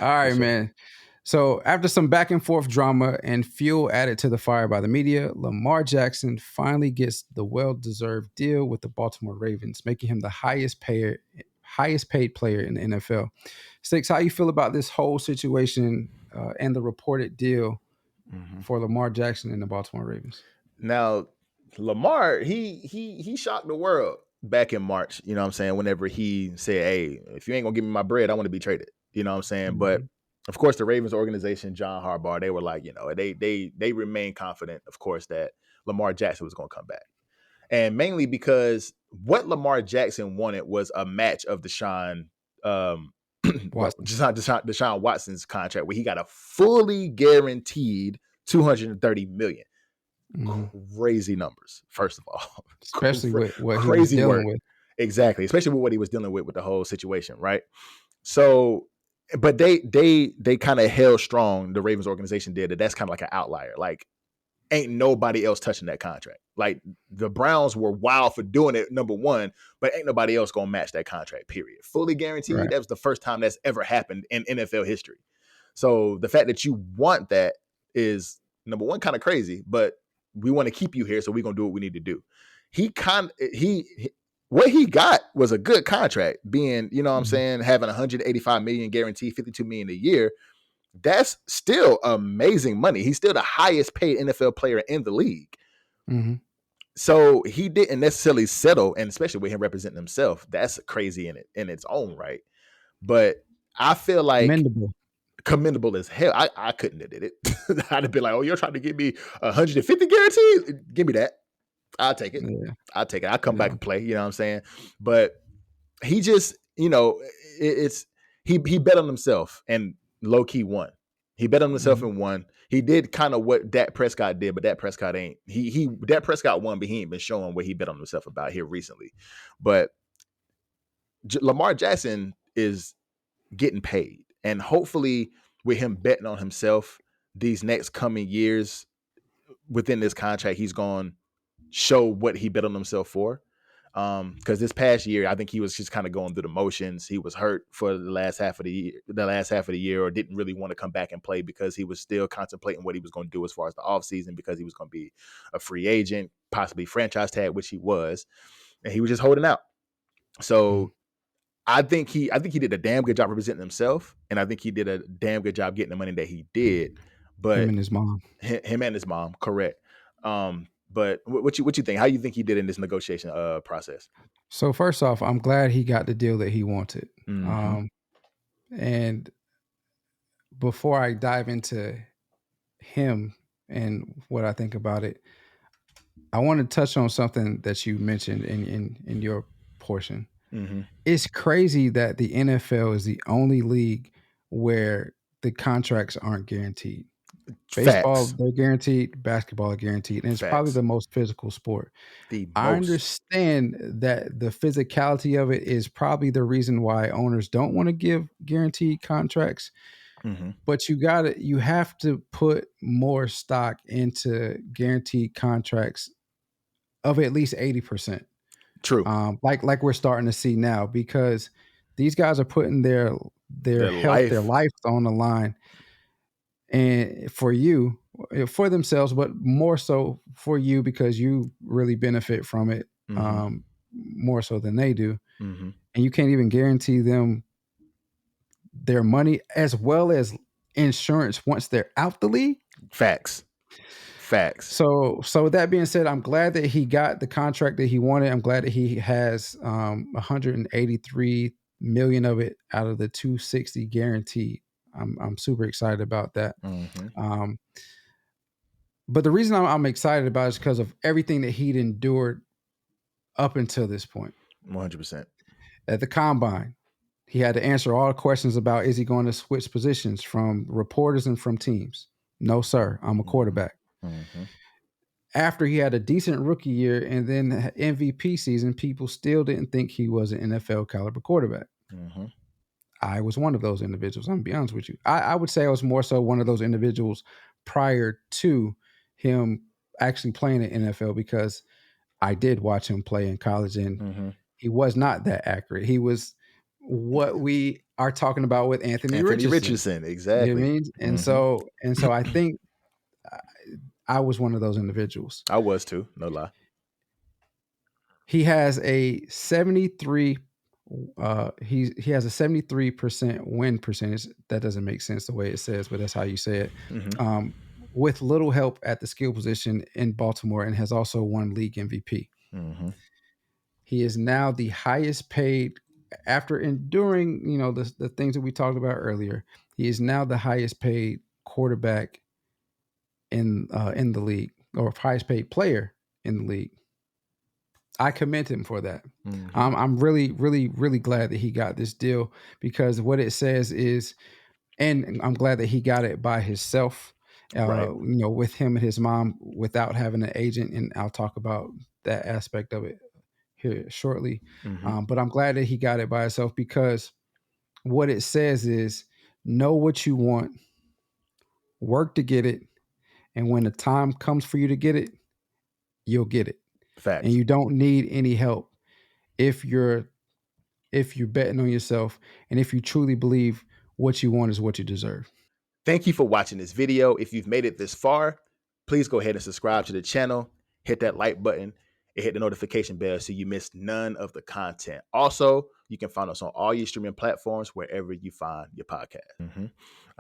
All For right, sure. man. So after some back and forth drama and fuel added to the fire by the media, Lamar Jackson finally gets the well-deserved deal with the Baltimore Ravens, making him the highest paid player in the NFL. Six, how you feel about this whole situation and the reported deal Mhm. for Lamar Jackson and the Baltimore Ravens? Now, Lamar, he shocked the world back in March. You know what I'm saying? Whenever he said, "Hey, if you ain't gonna give me my bread, I want to be traded." You know what I'm saying? But Mhm. of course, the Ravens organization, John Harbaugh, they were like, they remain confident, of course, that Lamar Jackson was gonna come back, and mainly because what Lamar Jackson wanted was a match of Deshaun. Watson. Deshaun Watson's contract, where he got a fully guaranteed $230 million. Mhm. Crazy numbers, first of all. Especially with what he was Crazy dealing work. with. Exactly, especially with what he was dealing with the whole situation, right? So, but they kind of held strong. The Ravens organization did that. That's kind of like an outlier. Like, ain't nobody else touching that contract. Like, the Browns were wild for doing it, number one, but ain't nobody else gonna match that contract. Period. Fully guaranteed. Right. That was the first time that's ever happened in NFL history. So the fact that you want that is, number one, kind of crazy, but we want to keep you here, so we're gonna do what we need to do. What he got was a good contract, being, you know what I'm Mhm. saying, having 185 million guaranteed, 52 million a year. That's still amazing money. He's still the highest paid NFL player in the league. Mhm. So he didn't necessarily settle, and especially with him representing himself, that's crazy in its own right. But I feel like Commendable. commendable as hell. I couldn't have did it. I'd have been like, "Oh, you're trying to give me 150 guaranteed? Give me that. I'll take it. Yeah. I'll take it. I'll come back Yeah. and play." You know what I'm saying? But he just, it's he bet on himself and low key won. He bet on himself Mhm. and won. He did kind of what Dak Prescott did, but Dak Prescott ain't. Dak Prescott won, but he ain't been showing what he bet on himself about here recently. But Lamar Jackson is getting paid, and hopefully with him betting on himself these next coming years within this contract, he's going to show what he bet on himself for. Because this past year, I think he was just kind of going through the motions. He was hurt for the last half of the year, or didn't really want to come back and play because he was still contemplating what he was going to do as far as the offseason, because he was going to be a free agent, possibly franchise tag, which he was, and he was just holding out. Mhm. So I think he did a damn good job representing himself, and I think he did a damn good job getting the money that he did. Him But and his mom. him and his mom, correct. But what you think? How you think he did in this negotiation process? So first off, I'm glad he got the deal that he wanted. Mm-hmm. Um, and before I dive into him and what I think about it, I want to touch on something that you mentioned in your portion. Mm-hmm. It's crazy that the NFL is the only league where the contracts aren't guaranteed. Baseball, Facts. they're guaranteed. Basketball, are guaranteed, and it's probably Facts. the most physical sport. The I most. understand that the physicality of it is probably the reason why owners don't want to give guaranteed contracts. Mm-hmm. But you have to put more stock into guaranteed contracts of at least 80%. True. Like we're starting to see now, because these guys are putting their Their health, their life. life on the line, and for themselves, but more so for you, because you really benefit from it, Mm-hmm. um, more so than they do, Mm-hmm. and you can't even guarantee them their money as well as insurance once they're out the league. Facts. Facts. So with that being said, I'm glad that he got the contract that he wanted. I'm glad that he has 183 million of it out of the 260 guaranteed. I'm super excited about that. Mm-hmm. Um, but the reason I'm excited about it is because of everything that he'd endured up until this point. 100%. At the combine, he had to answer all the questions about, is he going to switch positions, from reporters and from teams. No, sir, I'm a quarterback. Mm-hmm. After he had a decent rookie year and then MVP season, people still didn't think he was an NFL caliber quarterback. Mm-hmm. I was one of those individuals. I'm gonna be honest with you. I would say I was more so one of those individuals prior to him actually playing in NFL, because I did watch him play in college, and Mm-hmm. he was not that accurate. He was what we are talking about with Anthony Anthony Richardson. Richardson, You know what I exactly. mean? And so I think I was one of those individuals. I was too, no lie. He has a 73 he has a 73% win percentage. That doesn't make sense the way it says, but that's how you say it. Mhm. With little help at the skill position in Baltimore, and has also won league MVP. Mhm. He is now the highest paid after enduring, the things that we talked about earlier. He is now the highest paid quarterback in the league, or highest paid player in the league. I commend him for that. Mhm. I'm really, really, really glad that he got this deal, because what it says is, and I'm glad that he got it by himself, Right. with him and his mom, without having an agent. And I'll talk about that aspect of it here shortly. Mhm. But I'm glad that he got it by himself, because what it says is, know what you want, work to get it, and when the time comes for you to get it, you'll get it. And Facts. you don't need any help if you're betting on yourself, and if you truly believe what you want is what you deserve. Thank you for watching this video. If you've made it this far, please go ahead and subscribe to the channel, hit that like button, and hit the notification bell so you miss none of the content. Also, you can find us on all your streaming platforms wherever you find your podcast.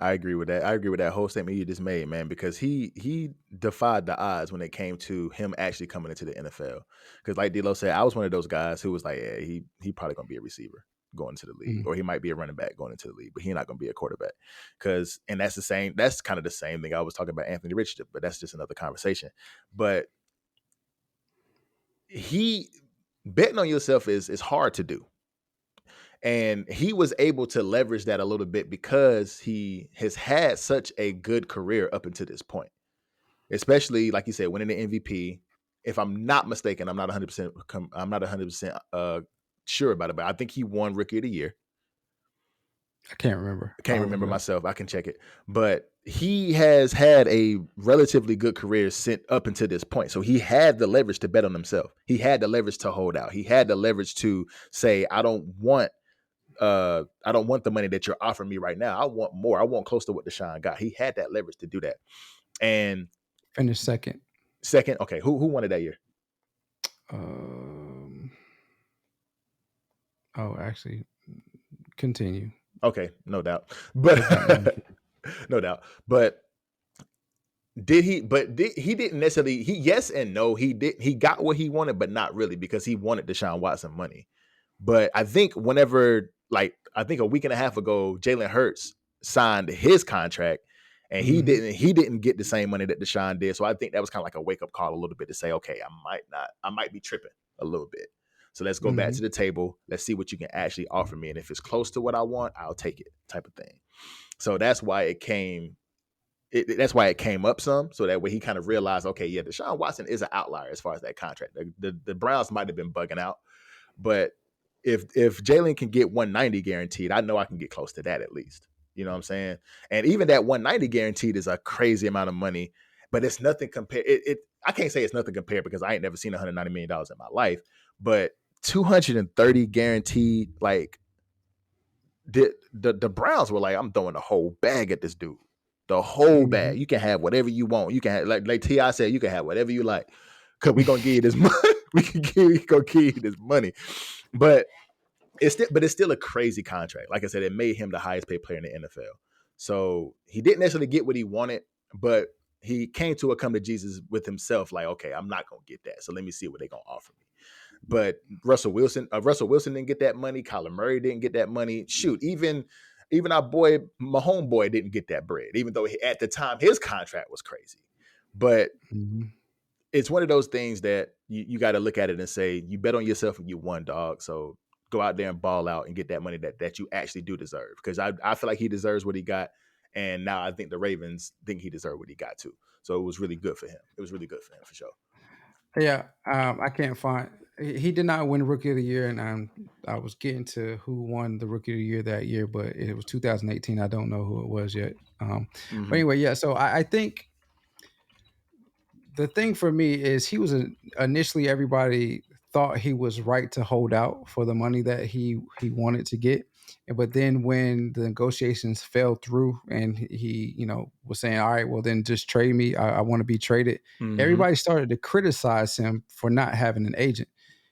I agree with that. I agree with that whole statement you just made, man, because he defied the odds when it came to him actually coming into the NFL. Because like D'Lo said, I was one of those guys who was like, yeah, he probably gonna be a receiver going into the league, or he might be a running back going into the league, but he's not going to be a quarterback. And that's kind of the same thing I was talking about Anthony Richardson, but that's just another conversation. But betting on yourself is hard to do. And he was able to leverage that a little bit because he has had such a good career up until this point, especially like you said, winning the MVP. If I'm not mistaken, I'm not 100% sure about it, but I think he won Rookie of the Year. I can't remember. I can't remember myself. I can check it. But he has had a relatively good career up until this point. So he had the leverage to bet on himself. He had the leverage to hold out. He had the leverage to say, I don't want the money that you're offering me right now. I want more. I want close to what Deshaun got. He had that leverage to do that. And Finished second. Second, okay. Who won it that year? Actually, continue. Okay, no doubt. But no doubt. But he didn't necessarily. Yes and no. He got what he wanted, but not really, because he wanted Deshaun Watson money. But I think a week and a half ago, Jalen Hurts signed his contract, and he didn't get the same money that Deshaun did. So I think that was kind of like a wake up call a little bit to say, okay, I might be tripping a little bit. So let's go back to the table. Let's see what you can actually offer me, and if it's close to what I want, I'll take it, type of thing. So that's why it came. That's why it came up some, so that way he kind of realized, okay, yeah, Deshaun Watson is an outlier as far as that contract. The Browns might have been bugging out, but if Jalen can get 190 guaranteed, I know I can get close to that at least. You know what I'm saying? And even that 190 guaranteed is a crazy amount of money, but it's nothing compared. I can't say it's nothing compared, because I ain't never seen $190 million in my life, but 230 guaranteed, like the Browns were like, I'm throwing the whole bag at this dude. The whole bag. You can have whatever you want. You can have, like T.I. said, you can have whatever you like, because we're gonna give you this money. we gonna give you this money. But it's still a crazy contract. Like I said, it made him the highest paid player in the NFL. So he didn't necessarily get what he wanted, but he came to a come to Jesus with himself, like, okay, I'm not gonna get that. So let me see what they're gonna offer me. But Russell Wilson didn't get that money. Kyler Murray didn't get that money. Shoot, even our boy, my homeboy, didn't get that bread, even though at the time his contract was crazy. But it's one of those things that you got to look at it and say, you bet on yourself and you won, dog. So go out there and ball out and get that money that you actually do deserve. Because I feel like he deserves what he got. And now I think the Ravens think he deserved what he got too. So it was really good for him. It was really good for him, for sure. Yeah, I can't find. He did not win Rookie of the Year, and I was getting to who won the Rookie of the Year that year, but it was 2018. I don't know who it was yet. But anyway, yeah. So I think the thing for me is, he was initially, everybody thought he was right to hold out for the money that he wanted to get. But then when the negotiations fell through and he, was saying, all right, well, then just trade me. I want to be traded. Mm-hmm. Everybody started to criticize him for not having an agent.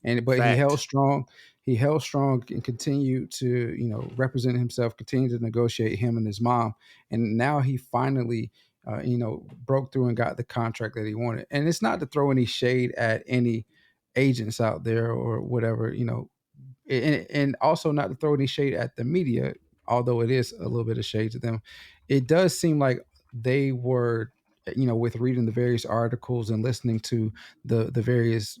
But he held Fact. strong. He held strong and continued to, represent himself, continue to negotiate, him and his mom. And now he finally, broke through and got the contract that he wanted. And it's not to throw any shade at any agents out there or whatever, and also not to throw any shade at the media, although it is a little bit of shade to them. It does seem like they were, with reading the various articles and listening to the various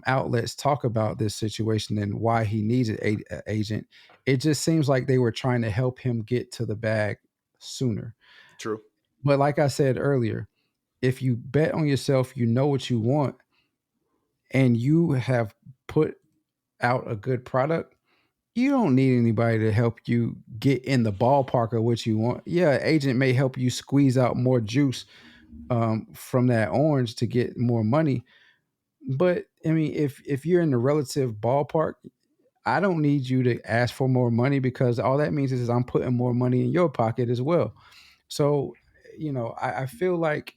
outlets talk about this situation and why he needs an agent. It just seems like they were trying to help him get to the bag sooner. True. But like I said earlier, if you bet on yourself, you know what you want, and you have put out a good product, you don't need anybody to help you get in the ballpark of what you want. Yeah, agent may help you squeeze out more juice from that orange to get more money. But I mean, if you're in the relative ballpark, I don't need you to ask for more money, because all that means is I'm putting more money in your pocket as well. So, I feel like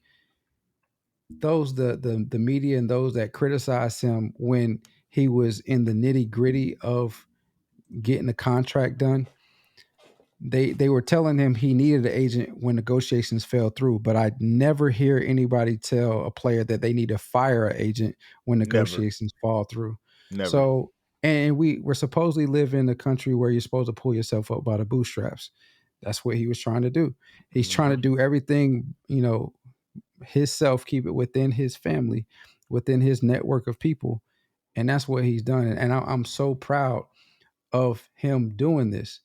those the media and those that criticize him when he was in the nitty gritty of getting the contract done, they were telling him he needed an agent when negotiations fell through. But I never hear anybody tell a player that they need to fire an agent when Never. negotiations fall through. Never. So, and we're supposedly live in a country where you're supposed to pull yourself up by the bootstraps. That's what he was trying to do. He's trying to Mm-hmm. do everything, himself, keep it within his family, within his network of people, and that's what he's done. And I'm so proud of him doing this,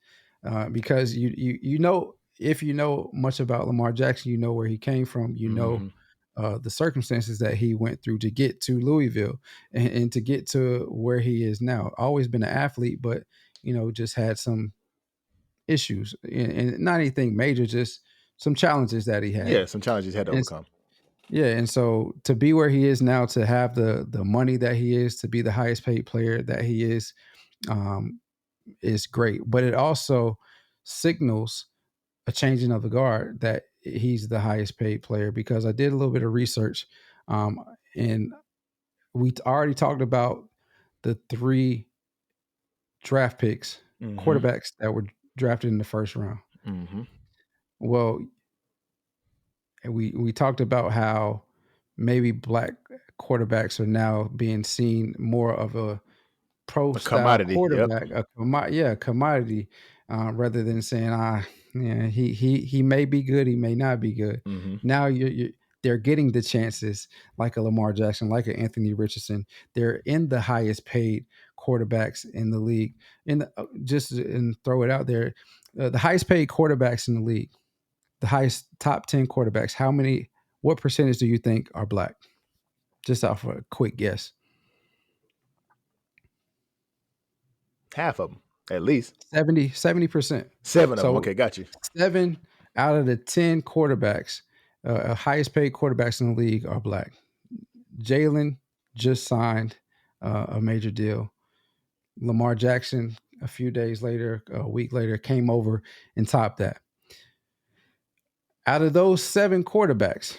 because if you know much about Lamar Jackson, you know where he came from, Mm-hmm. the circumstances that he went through to get to Louisville, and to get to where he is now. Always been an athlete, but just had some issues, and not anything major, just some challenges that he had. Yeah, some challenges he had to And overcome. yeah, and so to be where he is now, to have the money that he is, to be the highest paid player that he um, is great. But it also signals a changing of the guard that he's the highest paid player, because I did a little bit of research, and we already talked about the three draft picks, Mm-hmm. quarterbacks that were drafted in the first round. Mm-hmm. Well, we talked about how maybe black quarterbacks are now being seen more of a pro A style commodity. Yep. quarterback, commodity, rather than saying, yeah, he may be good, he may not be good. Mm-hmm. Now they're getting the chances, like a Lamar Jackson, like an Anthony Richardson. They're in the highest paid quarterbacks in the league. Just and throw it out there, the highest paid quarterbacks in the league, the highest top 10 quarterbacks. What percentage do you think are black? Just off a quick guess. Half of them, at least. 70%. 7 of them. So Okay, got you. 7 out of the 10 quarterbacks, highest paid quarterbacks in the league, are black. Jalen just signed a major deal. Lamar Jackson, a few days later, a week later, came over and topped that. Out of those 7 quarterbacks,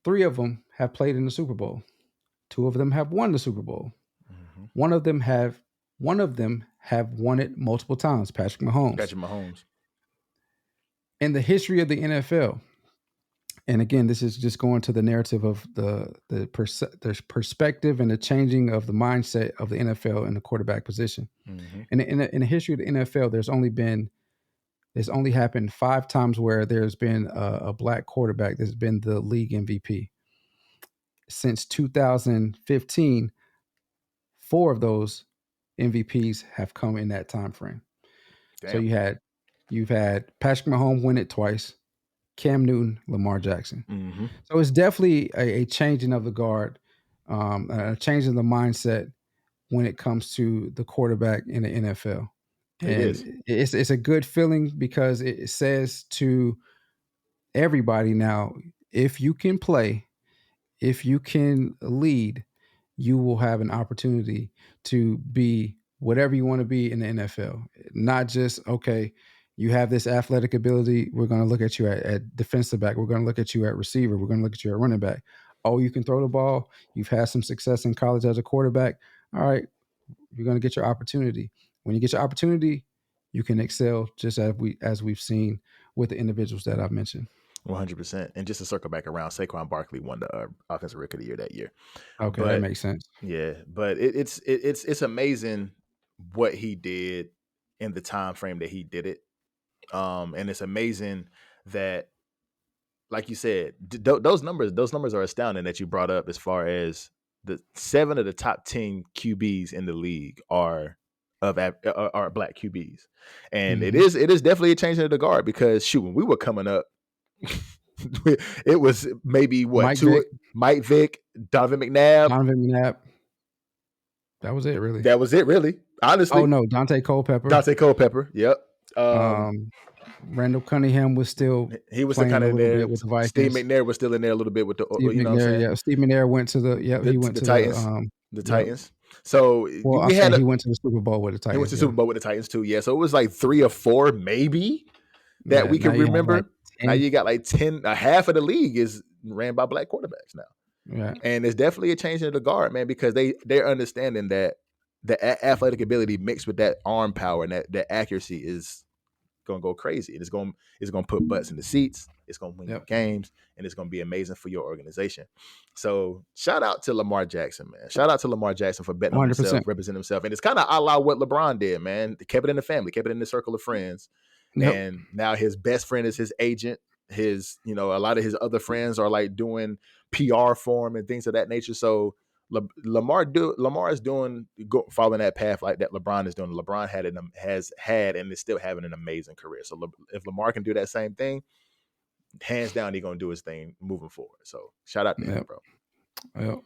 3 of them have played in the Super Bowl. 2 of them have won the Super Bowl. Mm-hmm. One of them have won it multiple times. Patrick Got Mahomes. you, Mahomes. In the history of the NFL, and again, this is just going to the narrative of the perspective and the changing of the mindset of the NFL in the quarterback position. Mm-hmm. And in the history of the NFL, there's only happened 5 times where there's been a black quarterback that's been the league MVP. Since 2015, 4 of those MVPs have come in that time frame. So Damn. you've had Patrick Mahomes win it twice, Cam Newton, Lamar Jackson. Mm-hmm. So it's definitely a changing of the guard, a change in the mindset when it comes to the quarterback in the NFL. It is. And it's a good feeling, because it says to everybody now, if you can play, if you can lead, you will have an opportunity to be whatever you want to be in the NFL. Not just, okay, you have this athletic ability. We're going to look at you at defensive back. We're going to look at you at receiver. We're going to look at you at running back. Oh, you can throw the ball. You've had some success in college as a quarterback. All right, you're going to get your opportunity. When you get your opportunity, you can excel, just as we've seen with the individuals that I've mentioned. 100%. And just to circle back around, Saquon Barkley won the offensive rookie of the year that year. Okay, that But makes sense. yeah, but it's amazing what he did in the time frame that he did it. And it's amazing that, like you said, those numbers are astounding that you brought up, as far as the 7 of the top 10 QBs in the league are black QBs. And it is definitely a change in the guard, because shoot, when we were coming up, it was maybe Mike Vick, Donovan McNabb. That was it, really. That was it, really. Honestly. Oh no, Dante Culpepper. Yep. Randall Cunningham was still he was playing kind a of little there. bit with the Vikings. Steve McNair was still in there a little bit with the Steve you know McNair, what I'm saying? Yeah, Steve McNair went to he went to Titans. The Titans. So he went to the Super Bowl with the Titans. He went to the Super Bowl with the Titans too. Yeah. So it was like 3 or 4 maybe that we can remember. Now you got like 10, half of the league is ran by black quarterbacks now. Yeah. And it's definitely a change in the guard, man, because they're understanding that the athletic ability mixed with that arm power and that accuracy is going to go crazy. And it's going to put butts in the seats. It's going to win you games, and it's going to be amazing for your organization. So shout out to Lamar Jackson, man. Shout out to Lamar Jackson for betting 100%. On himself, representing himself. And it's kind of a la what LeBron did, man. They kept it in the family, kept it in the circle of friends. And now his best friend is his agent. His, a lot of his other friends are like doing PR for him and things of that nature. So Lamar is following that path like that LeBron is doing. LeBron has had and is still having an amazing career. So if Lamar can do that same thing, hands down, he's gonna do his thing moving forward. So shout out to him, bro. Well,